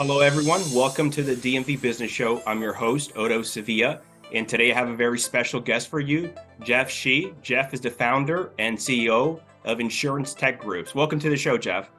Hello, everyone. Welcome to the DMV Business Show. I'm your host, Otto Sevilla, and today I have a very special guest for you, Jeff Shi. Jeff is the founder and CEO of Insurtech Groups. Welcome to the show, Jeff.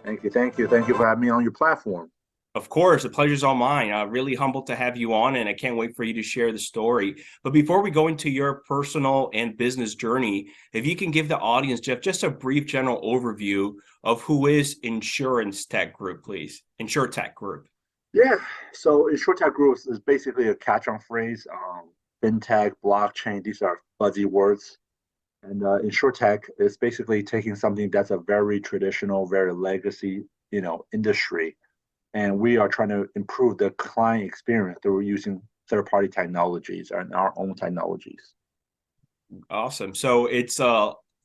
Thank you. Thank you. Thank you for having me on your platform. Of course, the pleasure's all mine. Really humbled to have you on, and I can't wait for you to share the story. But before we go into your personal and business journey, if you can give the audience, Jeff, just a brief general overview of who is Insurtech Group, please. Insurtech Group. Yeah. So Insurtech Groups is basically a catch-on phrase. Fintech, blockchain, these are fuzzy words. And Insurtech is basically taking something that's a very traditional, very legacy, industry. And we are trying to improve the client experience through using third-party technologies and our own technologies. Awesome. So it's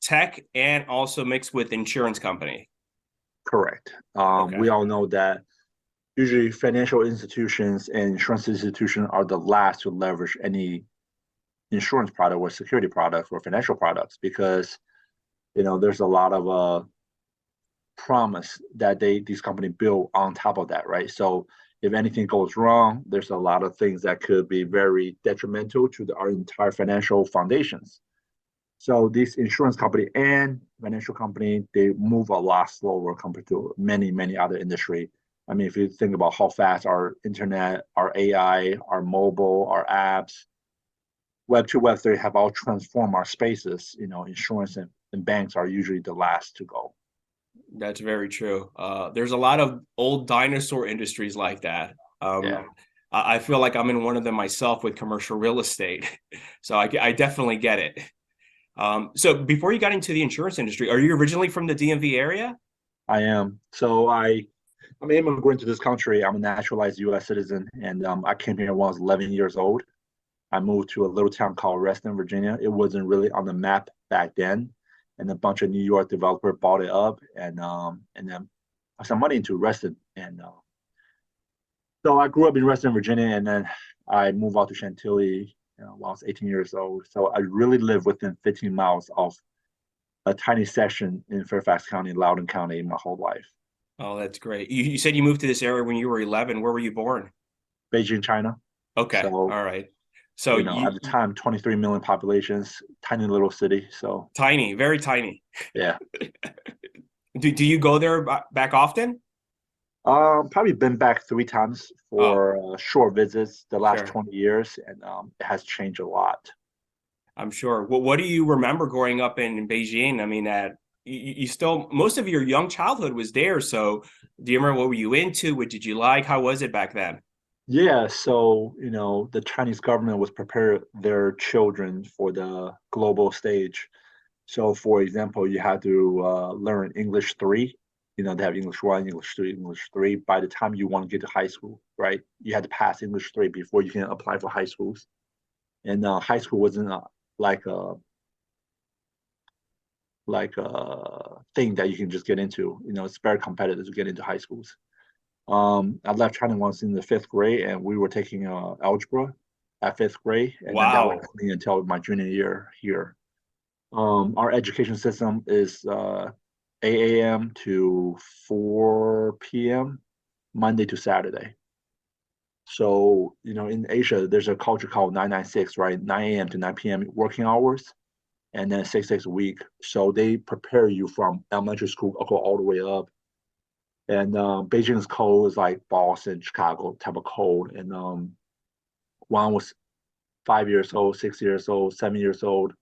tech and also mixed with insurance company. Correct. Okay. We all know that usually financial institutions and insurance institutions are the last to leverage any insurance product or security products or financial products because there's a lot of promise that these companies build on top of that, right? So if anything goes wrong, there's a lot of things that could be very detrimental to our entire financial foundations. So these insurance company and financial company, they move a lot slower compared to many, many other industry. I mean, if you think about how fast our internet, our AI, our mobile, our apps, Web 2, Web 3 have all transformed our spaces, insurance and banks are usually the last to go. That's very true. There's a lot of old dinosaur industries like that. Yeah. I feel like I'm in one of them myself with commercial real estate. So I definitely get it. So before you got into the insurance industry, are you originally from the DMV area? I am. So I'm an immigrant to this country. I'm a naturalized U.S. citizen, and I came here when I was 11 years old. I moved to a little town called Reston, Virginia. It wasn't really on the map back then, and a bunch of New York developers bought it up, and then put some money into Reston. And so I grew up in Reston, Virginia, and then I moved out to Chantilly when I was 18 years old. So I really lived within 15 miles of a tiny section in Fairfax County, Loudoun County, my whole life. Oh, that's great. You said you moved to this area when you were 11. Where were you born? Beijing, China. Okay. So, All right. So at the time, 23 million populations, tiny little city. So tiny, very tiny. yeah. Do you go there back often? Probably been back 3 times Oh, for short visits the last sure. 20 years, and it has changed a lot. I'm sure. What do you remember growing up in Beijing? I mean, you still most of your young childhood was there. So do you remember what were you into? What did you like? How was it back then? Yeah, so the Chinese government was preparing their children for the global stage. So, for example, you had to learn English 3. They have English 1, English 2, English 3. By the time you want to get to high school, right? You had to pass English 3 before you can apply for high schools. And high school wasn't like a thing that you can just get into. It's very competitive to get into high schools. I left China once in the fifth grade, and we were taking algebra at fifth grade, and then that went Wow. with me until my junior year here. Our education system is 8 a.m. to 4 p.m. Monday to Saturday. So, in Asia, there's a culture called 996, right? 9 a.m. to 9 p.m. working hours, and then 6 days a week. So they prepare you from elementary school all the way up. And Beijing's cold is like Boston, Chicago type of cold. And when I was 5 years old, 6 years old, 7 years old,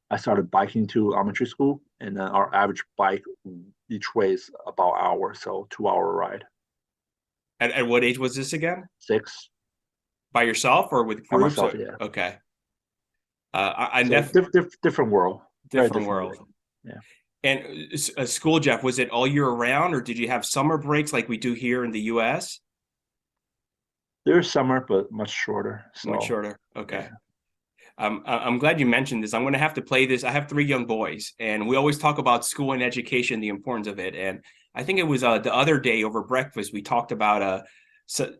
I started biking to elementary school, and then our average bike each way is about an hour, so 2 hour ride. At what age was this again? 6 By yourself or with by groups? myself, yeah. Okay. I So different world, very different different world. world. Yeah. And school, Jeff, was it all year round, or did you have summer breaks like we do here in the U.S.? There's summer, but much shorter. Much So shorter. Okay. yeah. I'm glad you mentioned this. I'm going to have to play this. I have three young boys, and we always talk about school and education, the importance of it. And I think it was the other day over breakfast we talked about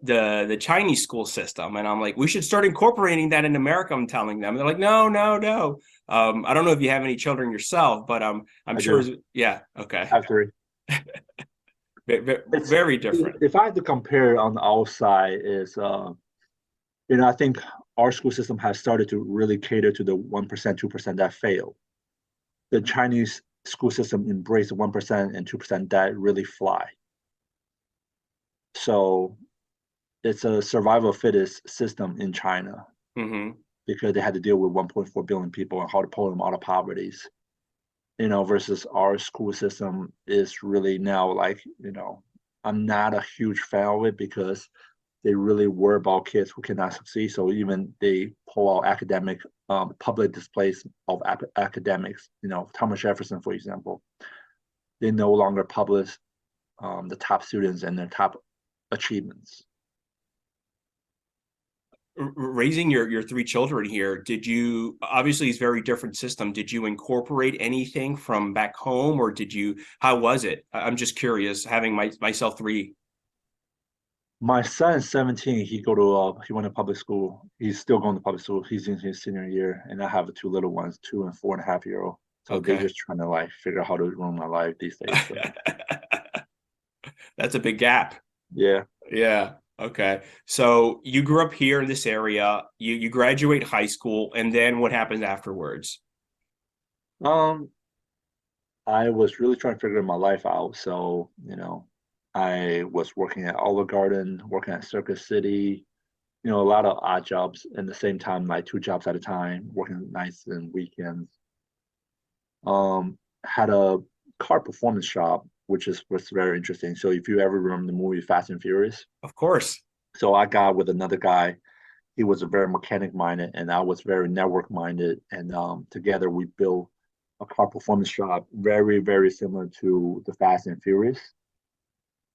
the Chinese school system, and I'm like, we should start incorporating that in America. I'm telling them, they're like, no, no, no. I don't know if you have any children yourself, but I'm I sure. do. Yeah. Okay. I have 3. It's Very different. if I had to compare on the outside is I think our school system has started to really cater to the 1%, 2% that fail. The Chinese school system embraced 1% and 2% that really fly. So it's a survival of fittest system in China Hmm. because they had to deal with 1.4 billion people and how to pull them out of poverty. Versus our school system is really now like, I'm not a huge fan of it because they really worry about kids who cannot succeed. So even they pull out academic, public displays of academics, Thomas Jefferson, for example, they no longer publish the top students and their top achievements. Raising your three children here, did you, obviously it's a very different system. Did you incorporate anything from back home, or how was it? I'm just curious, having myself three. My son is 17. He went to public school. He's still going to public school. He's in his senior year, and I have two little ones, 2 and 4.5 year old. So they Okay. just trying to like figure out how to run my life these days. So That's a big gap. yeah. Yeah. Okay. So you grew up here in this area, you graduate high school, and then what happens afterwards? Um, I was really trying to figure my life out. So, I was working at Olive Garden, working at Circus City, a lot of odd jobs and the same time, like two jobs at a time, working nights and weekends. Had a car performance shop, which was very interesting. So if you ever remember the movie Fast and Furious, Of course. so I got with another guy. He was a very mechanic minded, and I was very network minded, and together we built a car performance shop, very very similar to the Fast and Furious.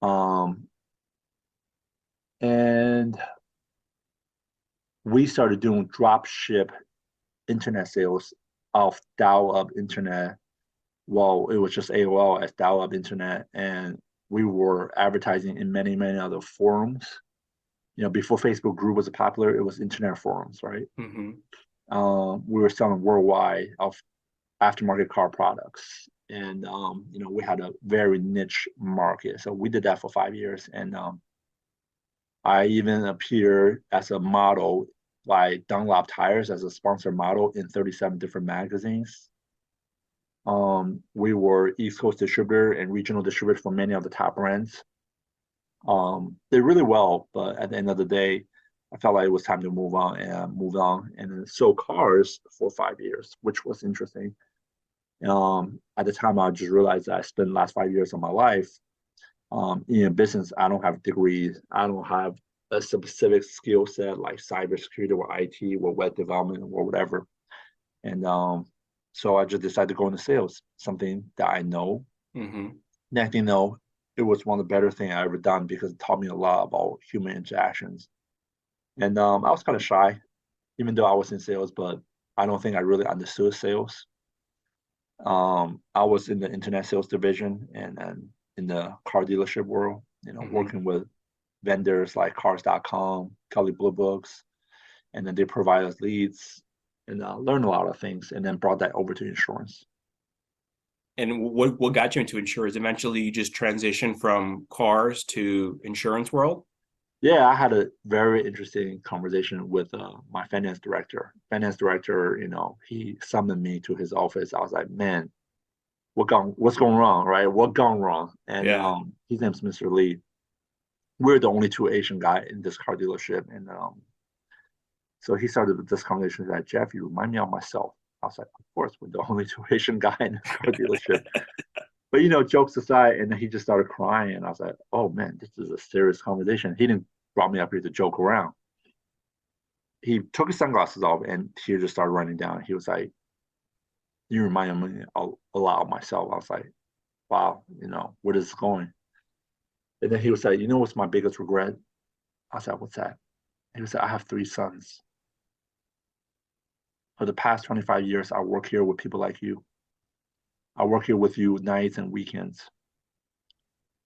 Um, and we started doing drop ship internet sales of dial up internet. Well, it was just AOL as dial up internet, and we were advertising in many many other forums. Before Facebook group was popular, it was internet forums, right? Hmm. We were selling worldwide of aftermarket car products, and we had a very niche market. So we did that for 5 years, and I even appeared as a model by Dunlop Tires as a sponsored model in 37 different magazines. We were East Coast distributor and regional distributor for many of the top brands. Did really well, but at the end of the day, I felt like it was time to move on and moved on and then sold cars for 5 years, which was interesting. At the time, I just realized that I spent the last 5 years of my life in business. I don't have degrees. I don't have a specific skill set like cybersecurity or IT or web development or whatever. And so I just decided to go into sales, something that I know. Hmm. Next thing you know, it was one of the better things I ever done because it taught me a lot about human interactions. And I was kind of shy, even though I was in sales, but I don't think I really understood sales. I was in the internet sales division and then in the car dealership world, Hmm. working with vendors like cars.com, Kelly Blue Books, and then they provide us leads and learn a lot of things and then brought that over to insurance. And what got you into insurance? Eventually, you just transitioned from cars to insurance world. Yeah, I had a very interesting conversation with my finance director. Finance director, he summoned me to his office. I was like, man, what's going wrong, right? What gone wrong? And Yeah. his name's Mr. Lee. We're the only two Asian guy in this car dealership, and so he started with this conversation. He's like, Jeff, you remind me of myself. I was like, of course, we're the only two Asian guy in this car dealership. But jokes aside, and then he just started crying, and I was like, oh man, this is a serious conversation. He didn't brought me up here to joke around. He took his sunglasses off, and tears just started running down. He was like, you remind me a lot of myself. I was like, wow, where is this going? And then he was like, what's my biggest regret? I was like, what's that? He was like, I have three sons. For the past 25 years, I work here with people like you. I work here with you nights and weekends.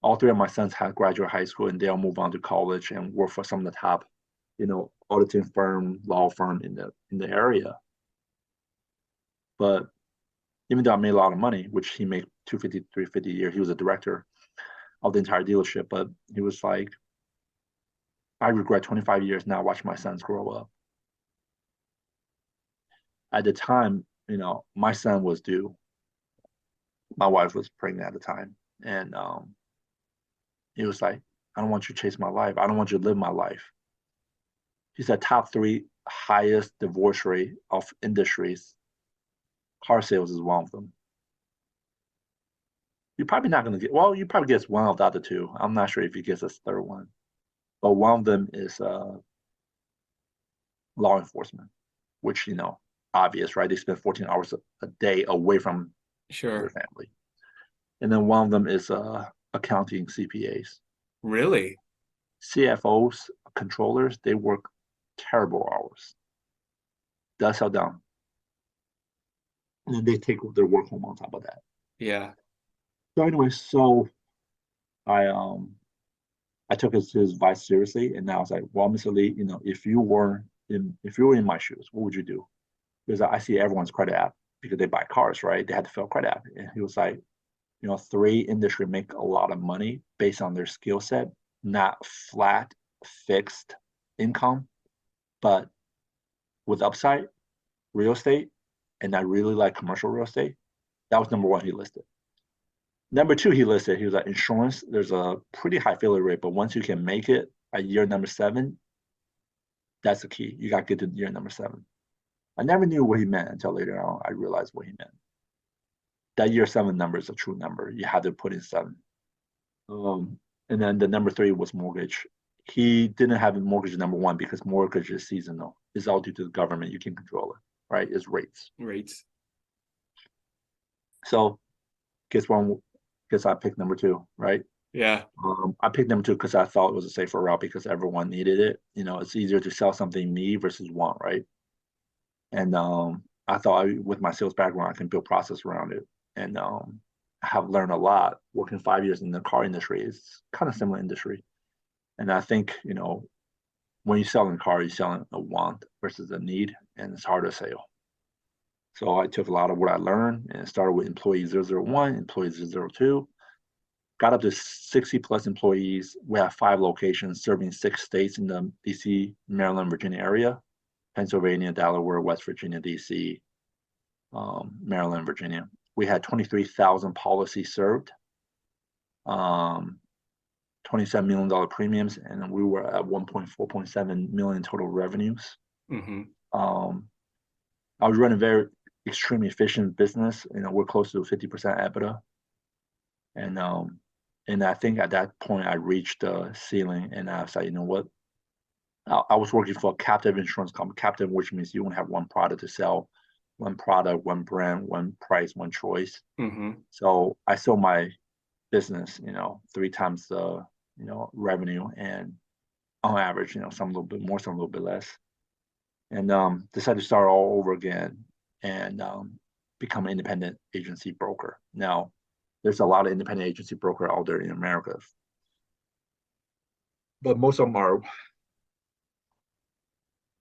All three of my sons have graduated high school and they'll move on to college and work for some of the top, auditing firm, law firm in the area. But even though I made a lot of money, which he made 250, 350 a year, he was a director. of the entire dealership. But he was like, I regret 25 years now watching my sons grow up. At the time, my son was due. My wife was pregnant at the time. And he was like, I don't want you to chase my life. I don't want you to live my life. He said top three highest divorce rate of industries. Car sales is one of them. You're probably not going to you probably get one of the other two. I'm not sure if he gets a third one. But one of them is law enforcement, which, obvious, right? They spend 14 hours a day away from their family. And then one of them is accounting CPAs. Really? CFOs, controllers, they work terrible hours. That's how down. And then they take their work home on top of that. Yeah. So anyway, I took his advice seriously, and now I was like, well, Mr. Lee, if you were in my shoes, what would you do? Because I see everyone's credit app because they buy cars, right? They had to fill credit app. And he was like, three industry make a lot of money based on their skill set, not flat, fixed income, but with upside, real estate, and I really like commercial real estate. That was number one he listed. Number two, he was like, insurance, there's a pretty high failure rate, but once you can make it at year number 7, that's the key. You got to get to year number 7. I never knew what he meant until later on. I realized what he meant. That year 7 number is a true number. You had to put in 7. And then the number 3 was mortgage. He didn't have a mortgage number 1 because mortgage is seasonal. It's all due to the government. You can control it, right? It's rates. So guess I picked number 2, right? Yeah. I picked number 2 because I thought it was a safer route because everyone needed it. It's easier to sell something need versus want, right? And I thought with my sales background, I can build process around it. And I have learned a lot working 5 years in the car industry. It's kind of similar industry. And I think, when you sell in a car, you're selling a want versus a need, and it's hard to sell. So I took a lot of what I learned and started with employee 001, employee 002, got up to 60 plus employees. We have 5 locations serving 6 states in the DC, Maryland, Virginia area, Pennsylvania, Delaware, West Virginia, DC, Maryland, Virginia. We had 23,000 policies served, $27 million premiums, and we were at 4.7 million total revenues. Mm-hmm. I was running a very extremely efficient business. We're close to 50% EBITDA. And I think at that point I reached the ceiling, and I was like, you know what? I was working for a captive insurance company, captive, which means you only have one product to sell, one product, one brand, one price, one choice. Mm-hmm. So I sold my business, 3 times the, revenue, and on average, some a little bit more, some a little bit less, and decided to start all over again and become an independent agency broker. Now, there's a lot of independent agency broker out there in America, but most of them are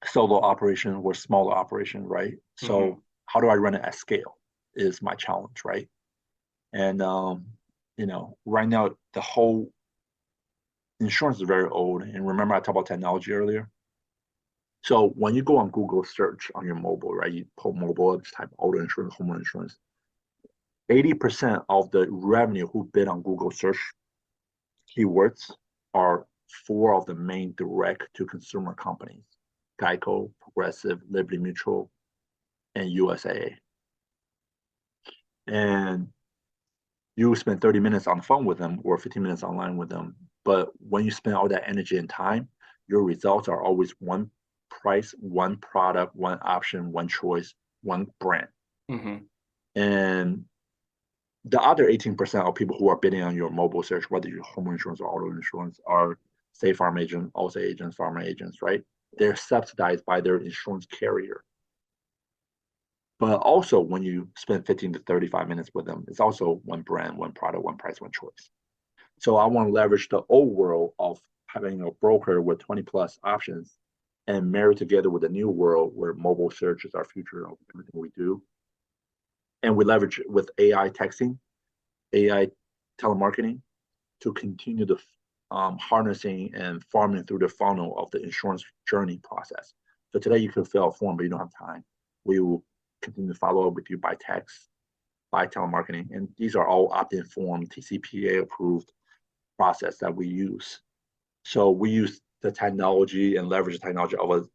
solo operation or smaller operation, right? Mm-hmm. So how do I run it at scale is my challenge, right? And right now the whole insurance is very old. And remember I talked about technology earlier. So when you go on Google search on your mobile, right? You pull mobile, just type auto insurance, home insurance. 80% of the revenue who bid on Google search keywords are 4 of the main direct to consumer companies: Geico, Progressive, Liberty Mutual, and USAA. And you spend 30 minutes on the phone with them or 15 minutes online with them. But when you spend all that energy and time, your results are always one price, one product, one option, one choice, one brand. Mm-hmm. And the other 18% of people who are bidding on your mobile search, whether you're home insurance or auto insurance, are State Farm agents, Allstate agents, Farmer agents, right? They're subsidized by their insurance carrier. But also when you spend 15 to 35 minutes with them, it's also one brand, one product, one price, one choice. So I want to leverage the old world of having a broker with 20 plus options and marry together with the new world where mobile search is our future of everything we do. And we leverage with AI texting, AI telemarketing, to continue the harnessing and farming through the funnel of the insurance journey process. So today you can fill a form, but you don't have time. We will continue to follow up with you by text, by telemarketing, and these are all opt-in form, TCPA approved process that we use. So we use the technology and leverage the technology of $1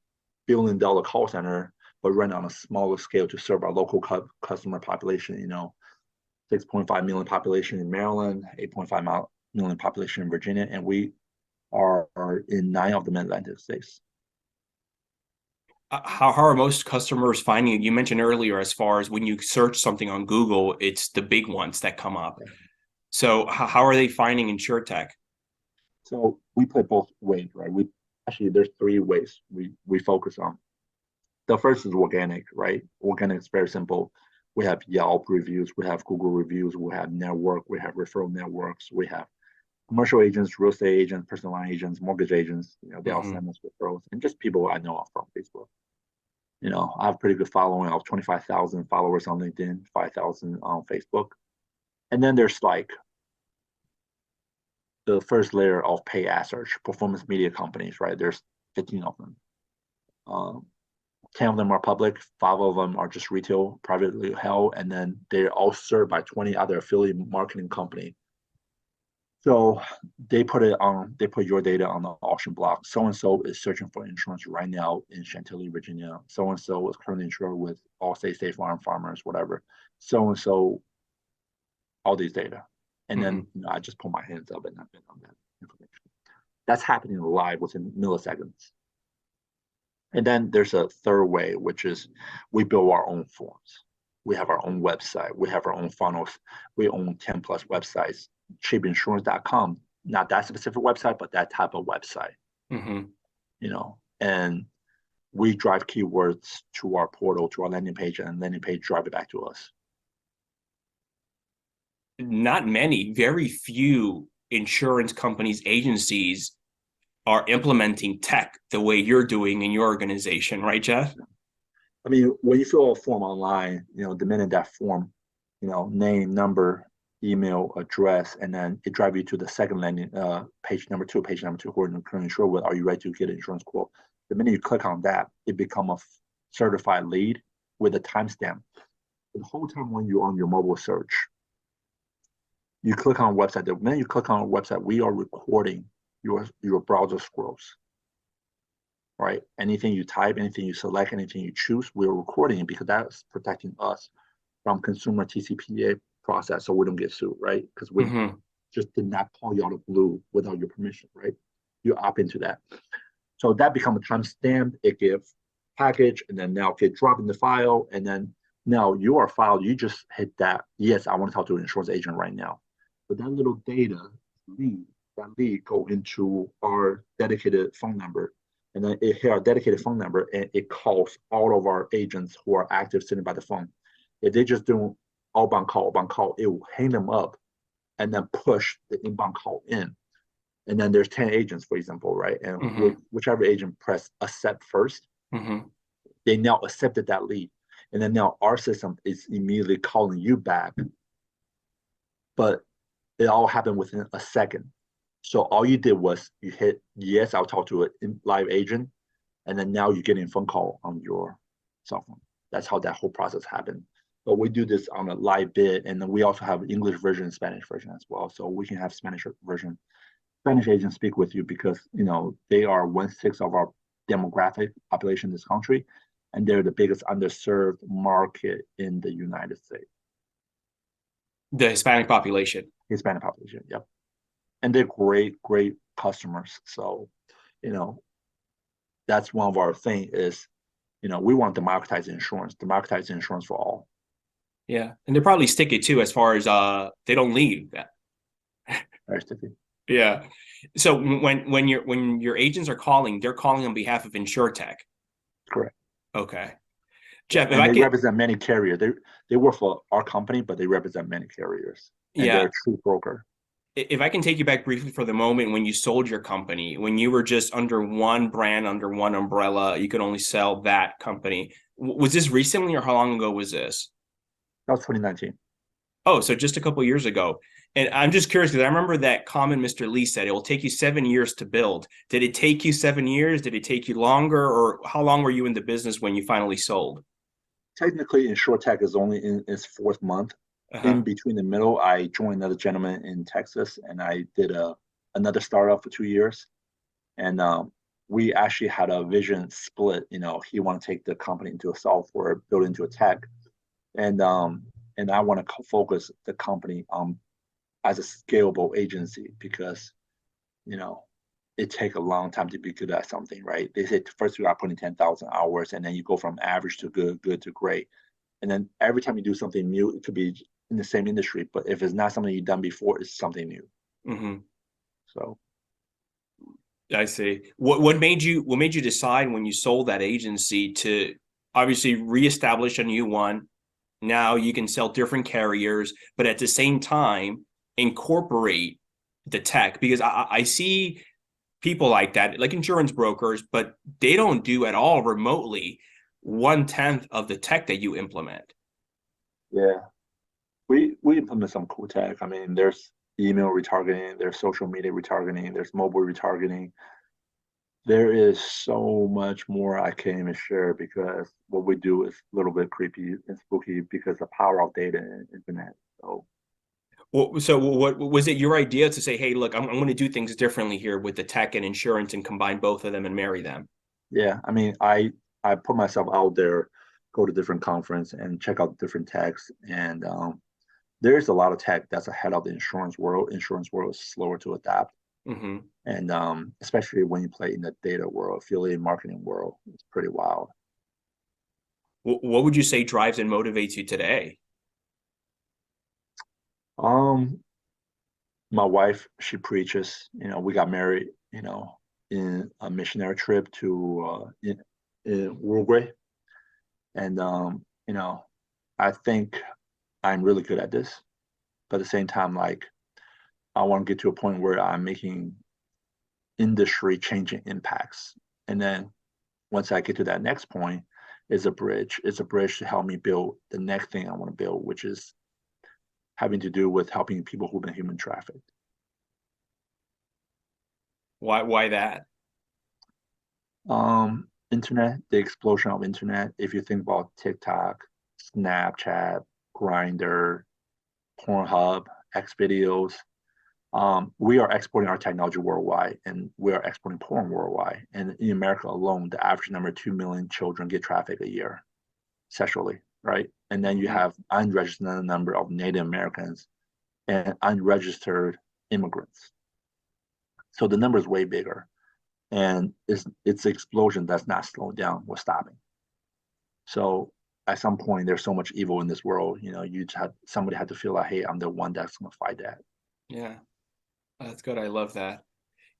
billion call center, but run on a smaller scale to serve our local customer population. 6.5 million population in Maryland, 8.5 million population in Virginia, and we are in 9 of the Mid-Atlantic states. How are most customers finding it? You mentioned earlier, as far as when you search something on Google, it's the big ones that come up. So how are they finding InsurTech? So we play both ways, right? There's 3 ways we focus on. The first is organic, right? Organic is very simple. We have Yelp reviews, we have Google reviews, we have network, we have referral networks, we have commercial agents, real estate agents, personal line agents, mortgage agents. They all send us referrals, and just people I know from Facebook. I have a pretty good following of 25,000 followers on LinkedIn, 5,000 on Facebook. And then there's like the first layer of pay ad search, performance media companies, right? There's 15 of them. 10 of them are public, 5 of them are just retail, privately held, and then they're all served by 20 other affiliate marketing companies. So they put your data on the auction block. So-and-so is searching for insurance right now in Chantilly, Virginia. So-and-so is currently insured with Allstate, State Farm, Farmers, whatever. So-and-so, all these data. And then I just put my hands up and I've been on that information. That's happening live within milliseconds. And then there's a third way, which is we build our own forms. We have our own website. We have our own funnels. We own 10 plus websites. cheapinsurance.com, not that specific website, but that type of website. And we drive keywords to our portal, to our landing page, and landing page drive it back to us. Not many, very few insurance companies, agencies are implementing tech the way you're doing in your organization, right, Jeff? I mean, when you fill a form online, the minute that form, name, number, email, address, and then it drives you to the second landing page number 2, who are currently insured with, are you ready to get an insurance quote? The minute you click on that, it becomes a certified lead with a timestamp. The whole time when you're on your mobile search, you click on a website. The minute you click on a website, we are recording your browser scrolls, right? Anything you type, anything you select, anything you choose, we're recording it because that's protecting us from consumer TCPA process, so we don't get sued, right? Because we just did not call you out of blue without your permission, right? You opt into that. So that becomes a timestamp. It gives package, and then now get dropped in the file, and then now your file, you just hit that, yes, I want to talk to an insurance agent right now. But that little data lead go into our dedicated phone number, and then it hit our dedicated phone number, and it calls all of our agents who are active sitting by the phone. If they just do outbound call, it will hang them up and then push the inbound call in. And then there's 10 agents, for example, right? And whichever agent press accept first, they now accepted that lead. And then now our system is immediately calling you back. But it all happened within a second. So all you did was you hit, yes, I'll talk to a live agent. And then now you're getting a phone call on your cell phone. That's how that whole process happened. But we do this on a live bid, and then we also have English version and Spanish version as well. So we can have Spanish version. Spanish agents speak with you because they are 1/6 of our demographic population in this country, and they're the biggest underserved market in the United States. The Hispanic population. Hispanic population, yep. And they're great customers. So, that's one of our things is, we want to democratize insurance for all. Yeah, and they're probably sticky too, as far as they don't leave. Very sticky. Yeah. So when your agents are calling, they're calling on behalf of InsurTech. Correct. Okay. Jeff, and they represent many carriers. They work for our company, but they represent many carriers. And they're a true broker. If I can take you back briefly for the moment when you sold your company, when you were just under one brand, under one umbrella, you could only sell that company. Was this recently, or how long ago was this? That was 2019. Oh, so just a couple of years ago. And I'm just curious because I remember that comment Mr. Lee said it will take you 7 years to build. Did it take you 7 years? Did it take you longer? Or how long were you in the business when you finally sold? Technically, InsurTech is only in its fourth month. In Uh-huh. between the middle, I joined another gentleman in Texas, and I did another startup for 2 years. And we actually had a vision split. He wanted to take the company into a software, build it into a tech, and I want to focus the company as a scalable agency because you know it takes a long time to be good at something, right? They say first you got to put in 10,000 hours, and then you go from average to good to great, and then every time you do something new, it could be in the same industry, but if it's not something you've done before, it's something new. Mm-hmm. So I see. What made you decide when you sold that agency to obviously reestablish a new one? Now you can sell different carriers, but at the same time incorporate the tech because I see people like that, like insurance brokers, but they don't do at all remotely 1/10 of the tech that you implement. yeah, we implement some cool tech. I mean, there's email retargeting, there's social media retargeting, there's mobile retargeting. There is so much more I can't even share because what we do is a little bit creepy and spooky because the power of data and internet. So Well, so what was it your idea to say, hey, look, I'm going to do things differently here with the tech and insurance and combine both of them and marry them? yeah, I mean, I put myself out there, go to different conference and check out different techs, and there's a lot of tech that's ahead of the insurance world. Insurance world is slower to adapt, Mm-hmm. and especially when you play in the data world, affiliate marketing world, it's pretty wild. What would you say drives and motivates you today? Um, my wife, she preaches. We got married. In a missionary trip to in Uruguay, and I think I'm really good at this. But at the same time, like I want to get to a point where I'm making industry changing impacts, and then once I get to that next point, is a bridge. It's a bridge to help me build the next thing I want to build, which is having to do with helping people who've been human trafficked. Why that? Internet, the explosion of internet. If you think about TikTok, Snapchat, Grinder, Pornhub, X videos, we are exporting our technology worldwide, and we are exporting porn worldwide. And in America alone, the average number of 2 million children get trafficked a year sexually, right? And then you Mm-hmm. have unregistered number of Native Americans and unregistered immigrants. So the number is way bigger, and it's an explosion that's not slowing down or stopping. So at some point, there's so much evil in this world. Somebody had to feel like, hey, I'm the one that's going to fight that. Yeah, that's good. I love that.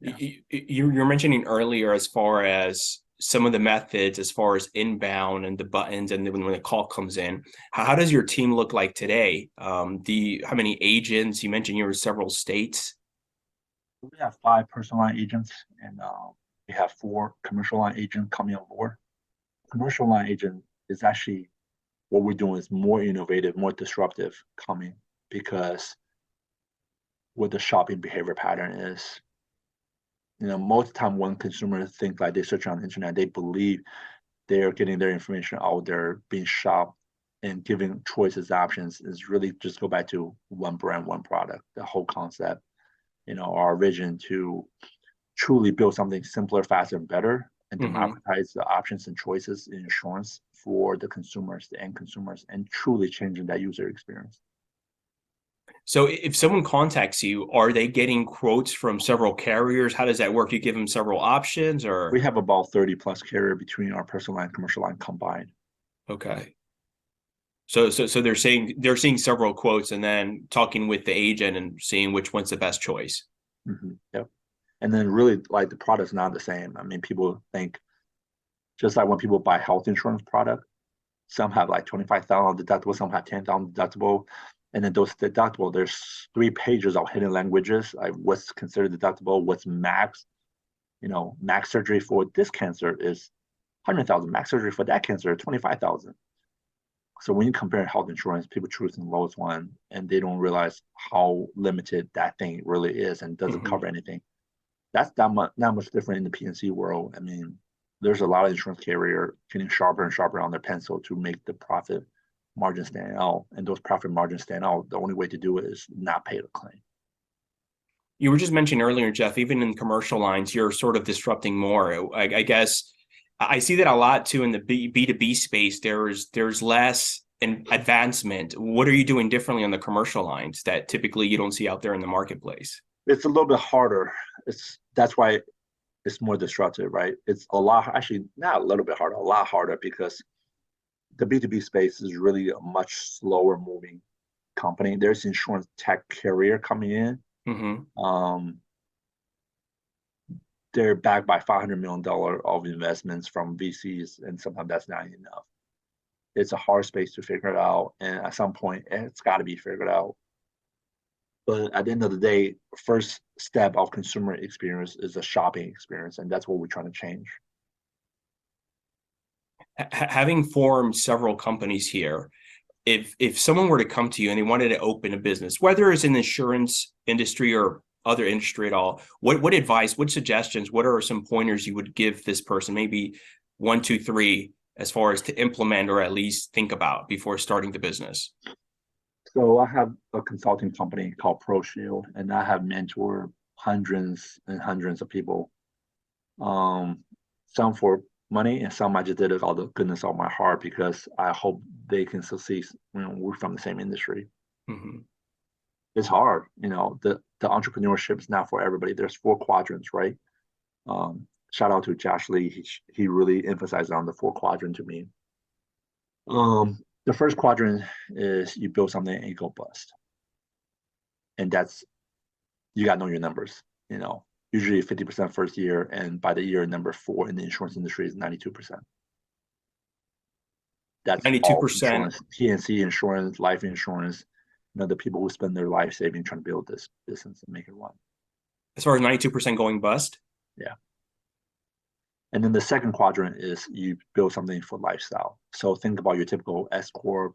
Yeah. You're mentioning earlier as far as some of the methods, as far as inbound and the buttons, and then when the call comes in. How does your team look like today? How many agents? You mentioned you were several states. We have 5 personal line agents, and we have 4 commercial line agents coming on board. Commercial line agent is actually what we're doing is more innovative, more disruptive coming because what the shopping behavior pattern is. Most of the time when consumers think like they search on the internet, they believe they're getting their information out there, being shopped and giving choices, options is really just go back to one brand, one product, the whole concept, our vision to truly build something simpler, faster, and better, and Mm-hmm. democratize the options and choices in insurance for the consumers, the end consumers, and truly changing that user experience. So if someone contacts you, are they getting quotes from several carriers? How does that work? You give them several options, We or have about 30 plus carrier between our personal line and commercial line combined. okay. So they're seeing several quotes and then talking with the agent and seeing which one's the best choice. Yep. And then really like the product's not the same. I mean, people think just like when people buy health insurance product, some have like 25,000 deductible, some have 10,000 deductible. And then those deductible, there's 3 pages of hidden languages, like what's considered deductible, what's max. Max surgery for this cancer is 100,000. Max surgery for that cancer, 25,000. So when you compare health insurance, people choose the lowest one and they don't realize how limited that thing really is and doesn't Hmm. cover anything. That's not much different in the PNC world. I mean, there's a lot of insurance carrier getting sharper and sharper on their pencil to make the profit margin stand out. And those profit margins stand out. The only way to do it is not pay the claim. You were just mentioning earlier, Jeff, even in commercial lines, you're sort of disrupting more. I guess I see that a lot too in the B2B space. There's less advancement. What are you doing differently on the commercial lines that typically you don't see out there in the marketplace? It's a little bit harder. That's why it's more disruptive, right? It's a lot, actually not a little bit harder, a lot harder because the B2B space is really a much slower moving company. There's insurance tech carrier coming in. Hmm. Um, they're backed by $500 million of investments from VCs, and sometimes that's not enough. It's a hard space to figure it out, and at some point, it's got to be figured out. But at the end of the day, first step of consumer experience is a shopping experience, and that's what we're trying to change. Having formed several companies here, if someone were to come to you and they wanted to open a business, whether it's in the insurance industry or other industry at all, what advice, what suggestions, what are some pointers you would give this person? Maybe one, two, three, as far as to implement or at least think about before starting the business. So I have a consulting company called ProShield, and I have mentored hundreds and hundreds of people. Some for money, and some I just did it out of the goodness of my heart because I hope they can succeed. We're from the same industry. Mm-hmm. It's hard, the entrepreneurship is not for everybody. There's four quadrants, right? Shout out to Jeff Shi. He really emphasized on the four quadrant to me. The first quadrant is you build something and you go bust. And that's, you got to know your numbers, usually 50% first year. And by the year number four in the insurance industry is 92%. That's all 92%. insurance, PNC insurance, life insurance, the people who spend their life saving trying to build this business and make it run. As far as 92% going bust. Yeah. And then the second quadrant is you build something for lifestyle. So think about your typical S corps,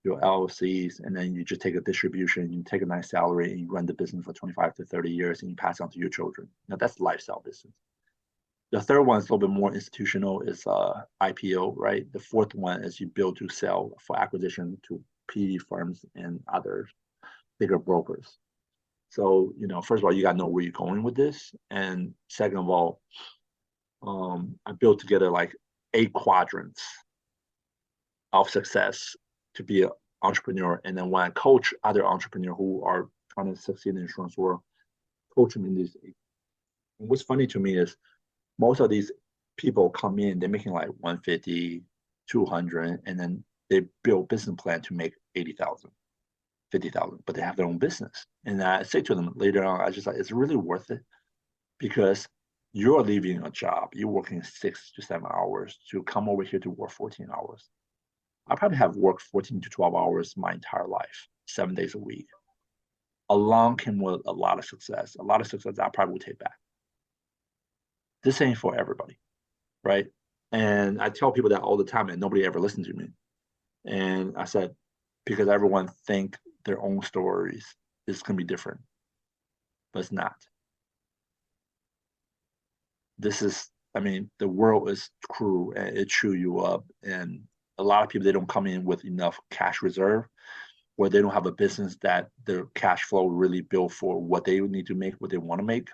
your LLCs, and then you just take a distribution, you take a nice salary, and you run the business for 25 to 30 years, and you pass on to your children. Now that's lifestyle business. The third one is a little bit more institutional, is IPO, right? The fourth one is you build to sell for acquisition to PE firms and other bigger brokers. So, first of all, you got to know where you're going with this. And second of all, I built together like 8 quadrants of success to be an entrepreneur. And then when I coach other entrepreneurs who are trying to succeed in the insurance world, coach them in these 8. And what's funny to me is most of these people come in, they're making like 150, 200, and then they build business plan to make 80,000, 50,000, but they have their own business. And I say to them later on, I just like, it's really worth it because you're leaving a job, you're working 6 to 7 hours to come over here to work 14 hours. I probably have worked 14 to 12 hours my entire life, 7 days a week. Along came with a lot of success I probably would take back. This ain't for everybody, right? And I tell people that all the time and nobody ever listened to me. And I said, because everyone think their own stories is going to be different, but it's not. The world is cruel and it chew you up. And a lot of people, they don't come in with enough cash reserve where they don't have a business that their cash flow really built for what they need to make, what they want to make.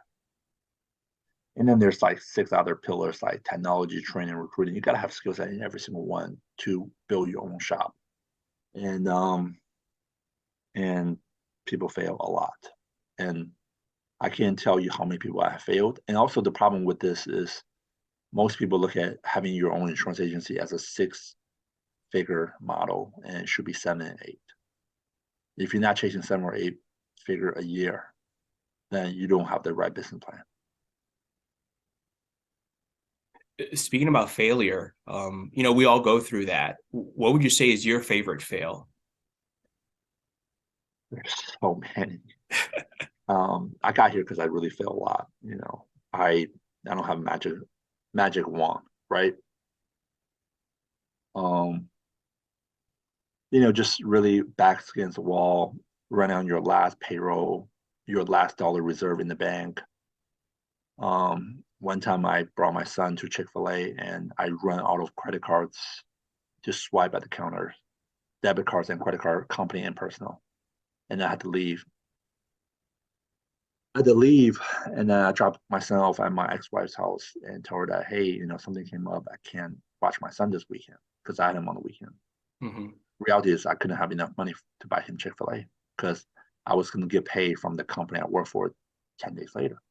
And then there's like 6 other pillars like technology, training, recruiting. You got to have skill set in every single one to build your own shop. And people fail a lot. And I can't tell you how many people have failed. And also the problem with this is most people look at having your own insurance agency as a 6-figure model, and it should be 7 and 8. If you're not chasing 7 or 8 figure a year, then you don't have the right business plan. Speaking about failure, we all go through that. What would you say is your favorite fail? There's so many. I got here because I really failed a lot. I don't have a magic wand, right? just really backs against the wall, running on your last payroll, your last dollar reserve in the bank. One time I brought my son to Chick-fil-A and I run out of credit cards to swipe at the counter, debit cards and credit card, company and personal. And I had to leave. And then I dropped my son off at my ex-wife's house and told her that, hey, something came up. I can't watch my son this weekend because I had him on the weekend. Mm-hmm. Reality is I couldn't have enough money to buy him Chick-fil-A because I was going to get paid from the company I work for 10 days later.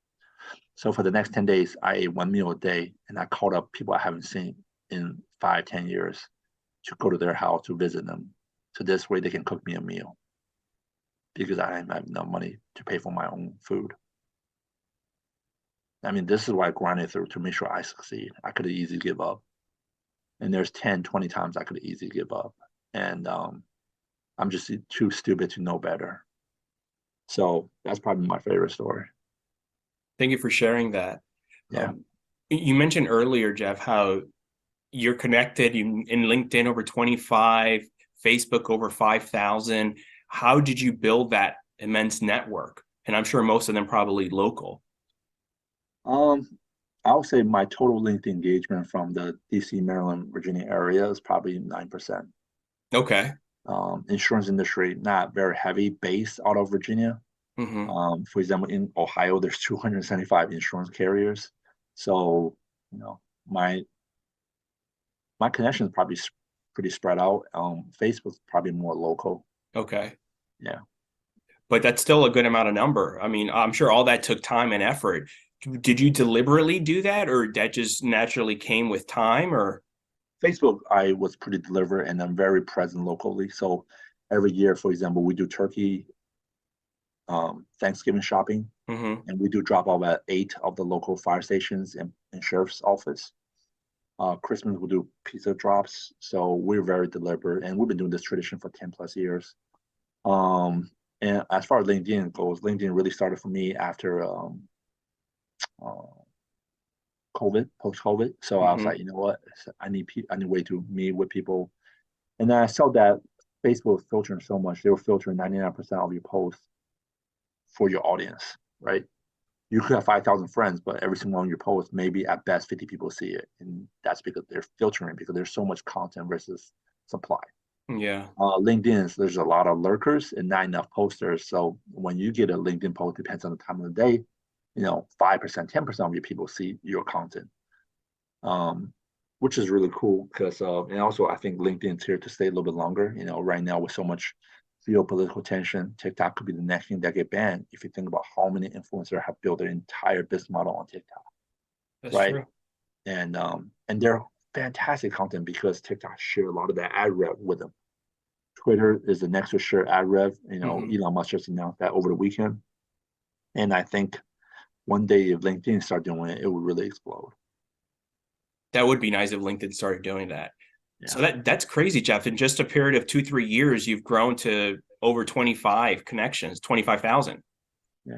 So for the next 10 days, I ate one meal a day and I called up people I haven't seen in 5, 10 years to go to their house to visit them. So this way they can cook me a meal because I didn't have enough money to pay for my own food. I mean, this is why I grinded through to make sure I succeed. I could have easily give up. And there's 10, 20 times I could have easily give up. And I'm just too stupid to know better. So that's probably my favorite story. Thank you for sharing that. Yeah. You mentioned earlier, Jeff, how you're connected in LinkedIn over 25, Facebook over 5,000. How did you build that immense network? And I'm sure most of them probably local. I would say my total LinkedIn engagement from the DC, Maryland, Virginia area is probably 9%. Okay. Insurance industry, not very heavy base out of Virginia. Mm-hmm. For example, in Ohio, there's 275 insurance carriers. So, my connection is probably pretty spread out. Facebook's probably more local. Okay. Yeah. But that's still a good amount of number. I mean, I'm sure all that took time and effort. Did you deliberately do that, or that just naturally came with time, or? Facebook, I was pretty deliberate and I'm very present locally. So every year, for example, we do turkey Thanksgiving shopping, Mm-hmm. and we do drop off at 8 of the local fire stations and sheriff's office. Christmas, we'll do pizza drops. So we're very deliberate, and we've been doing this tradition for 10 plus years. And as far as LinkedIn goes, LinkedIn really started for me after COVID, post COVID. So I was like, Mm-hmm. you know what, I need a way to meet with people. And then I saw that Facebook was filtering so much; they were filtering 99% of your posts for your audience, right? You could have 5,000 friends, but every single one of your posts, maybe at best 50 people see it, and that's because they're filtering because there's so much content versus supply. Yeah. LinkedIn, there's a lot of lurkers and not enough posters. So when you get a LinkedIn post, depends on the time of the day, 5%, 10% of your people see your content, which is really cool because, and also I think LinkedIn's here to stay a little bit longer. Right now with so much geopolitical tension, TikTok could be the next thing that get banned. If you think about how many influencers have built their entire business model on TikTok, That's right? true. And they're fantastic content because TikTok share a lot of that ad rev with them. Twitter is the next to share ad rev. Mm-hmm. Elon Musk just announced that over the weekend. And I think one day if LinkedIn start doing it, it will really explode. That would be nice if LinkedIn started doing that. Yeah. So that's crazy, Jeff. In just a period of 2-3 years, you've grown to over 25 connections, 25,000. Yeah.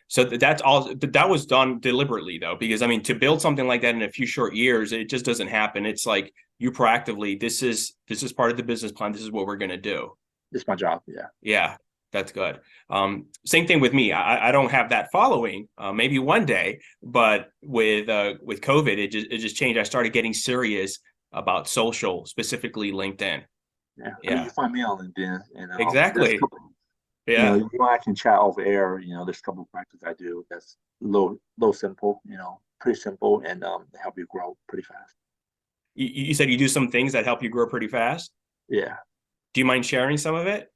So that's all. That was done deliberately, though, because I mean, to build something like that in a few short years, it just doesn't happen. It's like you proactively. This is part of the business plan. This is what we're going to do. It's my job. Yeah. Yeah, that's good. Same thing with me. I don't have that following. Maybe one day, but with COVID, it just changed. I started getting serious about social, specifically LinkedIn. Yeah. I mean, Yeah, you find me on LinkedIn, and there's a exactly. couple. Yeah. You and I can chat off air. There's a couple of practices I do that's low simple. Pretty simple, and they help you grow pretty fast. You said you do some things that help you grow pretty fast. Yeah. Do you mind sharing some of it?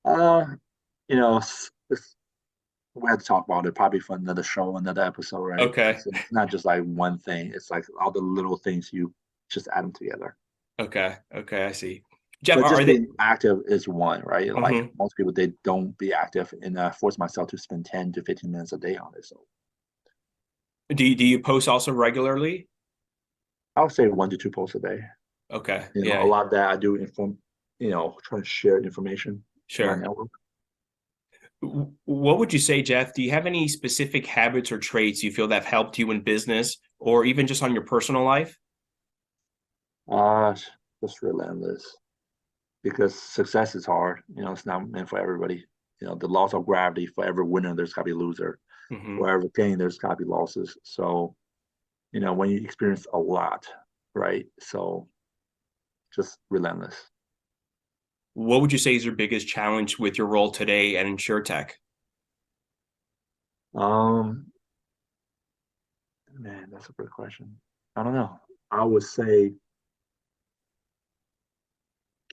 Uh, we had to talk about it probably for another show, another episode, right? Okay. It's not just like one thing. It's like all the little things you just add them together. Okay. Okay. I see. Jeff, But are just they? being active is one, right? Like Mhm. most people, they don't be active, and I force myself to spend 10 to 15 minutes a day on it. So Do you post also regularly? I would say 1 to 2 posts a day. Okay. A Yeah. lot of that I do trying to share information in my Sure. network. What would you say, Jeff? Do you have any specific habits or traits you feel that have helped you in business or even just on your personal life? Uh, just relentless. because success is hard. It's not meant for everybody. The laws of gravity, for every winner, there's got to be a loser. Hmm. For every gain, there's got to be losses. So, when you experience a lot, right? So just relentless. What would you say is your biggest challenge with your role today at InsurTech? Um, Man, that's a good question. I don't know. I would say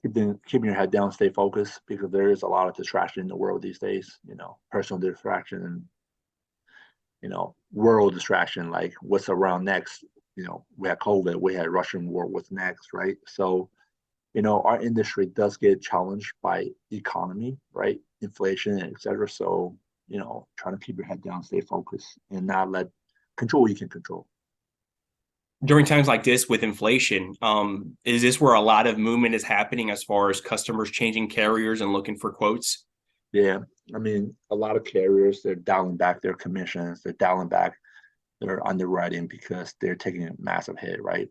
keeping your head down, stay focused because there is a lot of distraction in the world these days. Personal distraction and world distraction, like what's around next. We had COVID, we had Russian war, what's next, right? So, our industry does get challenged by economy, right? Inflation, et cetera. So, trying to keep your head down, stay focused, and not let control what you can control. During times like this with inflation, is this where a lot of movement is happening as far as customers changing carriers and looking for quotes? Yeah, I mean, a lot of carriers, they're dialing back their commissions, they're dialing back their underwriting because they're taking a massive hit, right?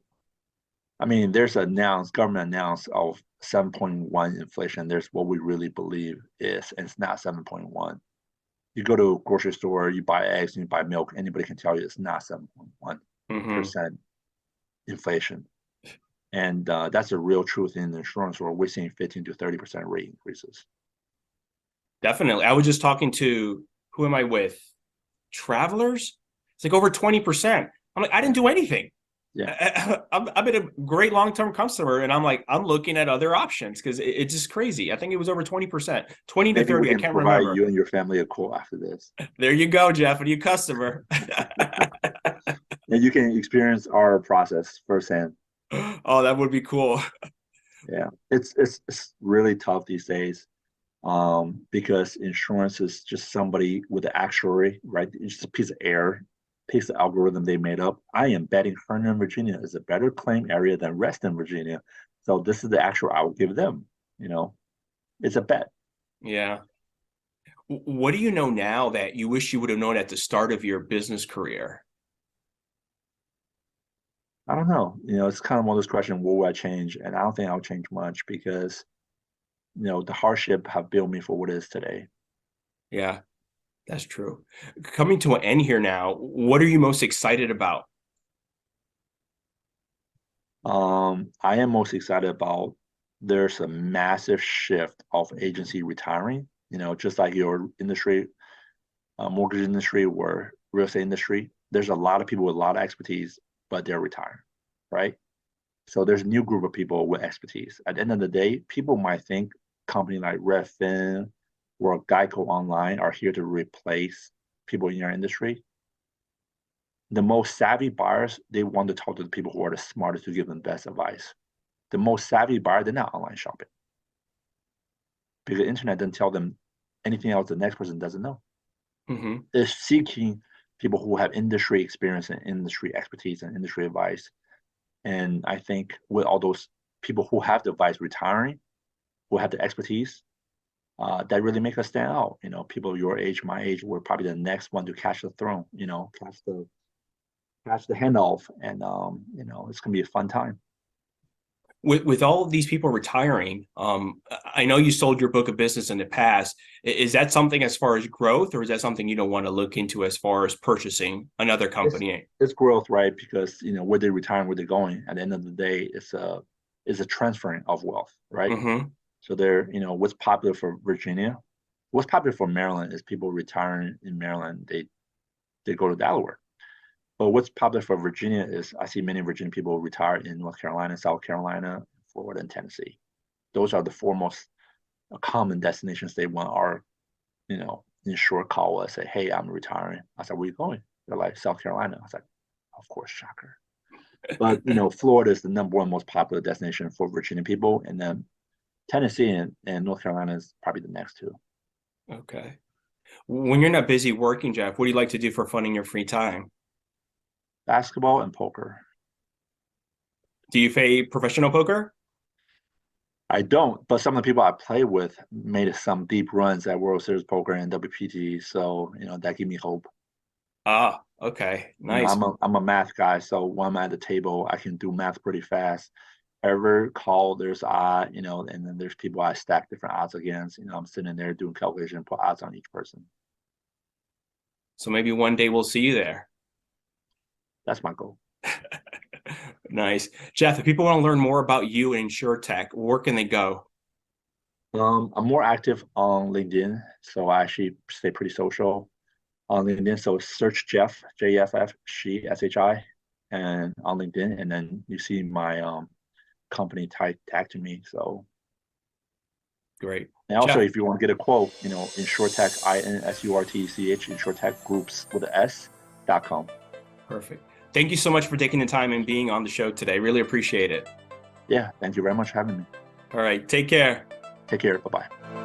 I mean, there's government announced of 7.1 inflation. There's what we really believe is, and it's not 7.1. You go to a grocery store, you buy eggs, and you buy milk, anybody can tell you it's not 7.1% Hmm. inflation. And that's a real truth in the insurance world. We're seeing 15 to 30% rate increases. Definitely. I was just talking to, who am I with? Travelers? It's like over 20%. I'm like, I Yeah, didn't do anything. yeah. I've been a great long-term customer, and I'm like, I'm looking at other options because it's just crazy. I think it was over 20%, 20 to Maybe we 30. I can can't provide remember. you and your family a quote after this. There you go, Jeff, a new customer. And you can experience our process firsthand. Oh, that would be cool. Yeah, it's really tough these days, because insurance is just somebody with the actuary, right? It's just a piece of air, piece of algorithm they made up. I am betting Herndon, Virginia is a better claim area than Reston, Virginia. So this is the actual I will give them. You know, it's a bet. Yeah. What do you know now that you wish you would have known at the start of your business career? I don't know. It's kind of one of those questions, what will I change? And I don't think I'll change much because, the hardship have built me for what it is today. Yeah, that's true. Coming to an end here now, what are you most excited about? I am most excited about there's a massive shift of agency retiring, just like your industry, mortgage industry or real estate industry. There's a lot of people with a lot of expertise, but they're retiring, right? So there's a new group of people with expertise. At the end of the day, people might think company like Redfin or Geico Online are here to replace people in your industry. The most savvy buyers, they want to talk to the people who are the smartest to give them best advice. The most savvy buyer, they're not online shopping because the internet doesn't tell them anything else the next person doesn't know. Hmm. They're seeking people who have industry experience and industry expertise and industry advice. And I think with all those people who have the advice retiring, who have the expertise, that really make us stand out. People your age, my age, we're probably the next one to catch the throne. Catch the handoff, and it's gonna be a fun time. With all of these people retiring, I know you sold your book of business in the past. Is that something as far as growth, or is that something you don't want to look into as far as purchasing another It's company? it's growth, right? Because where they retire, where they're going. At the end of the day, it's a transferring of wealth, right? Hmm. So what's popular for Virginia, what's popular for Maryland is people retiring in Maryland, they go to Delaware. But what's popular for Virginia is I see many Virginia people retire in North Carolina, South Carolina, Florida, and Tennessee. Those are the four most common destinations they want our, insured call us, say, hey, I'm retiring. I said, where are you going? They're like, South Carolina. I was like, of course, shocker. But Florida is the number one most popular destination for Virginia people, and then Tennessee and North Carolina is probably the next two. Okay. When you're not busy working, Jeff, what do you like to do for fun in your free time? Basketball and poker. Do you play professional poker? I don't, but some of the people I play with made some deep runs at World Series Poker and WPT, so that gave me hope. Ah, okay, nice. I'm a math guy, so when I'm at the table, I can do math pretty fast. ever call, there's and then there's people I stack different odds against. I'm sitting there doing calculation, put odds on each person. So maybe one day we'll see you there. That's my goal. Nice. Jeff, if people want to learn more about you and InsurTech, where can they go? I'm more active on LinkedIn, so I actually stay pretty social on LinkedIn. So search Jeff, Jeff Shi, Shi, and on LinkedIn, and then you see my company tagged to me. So Great. and also, Jeff, if you want to get a quote, InsurTech, INSURTECH, InsurTech Groups with an S.com. perfect. Thank you so much for taking the time and being on the show today. Really appreciate it. Yeah, thank you very much for having me. All right. Take care. Take care. Bye bye.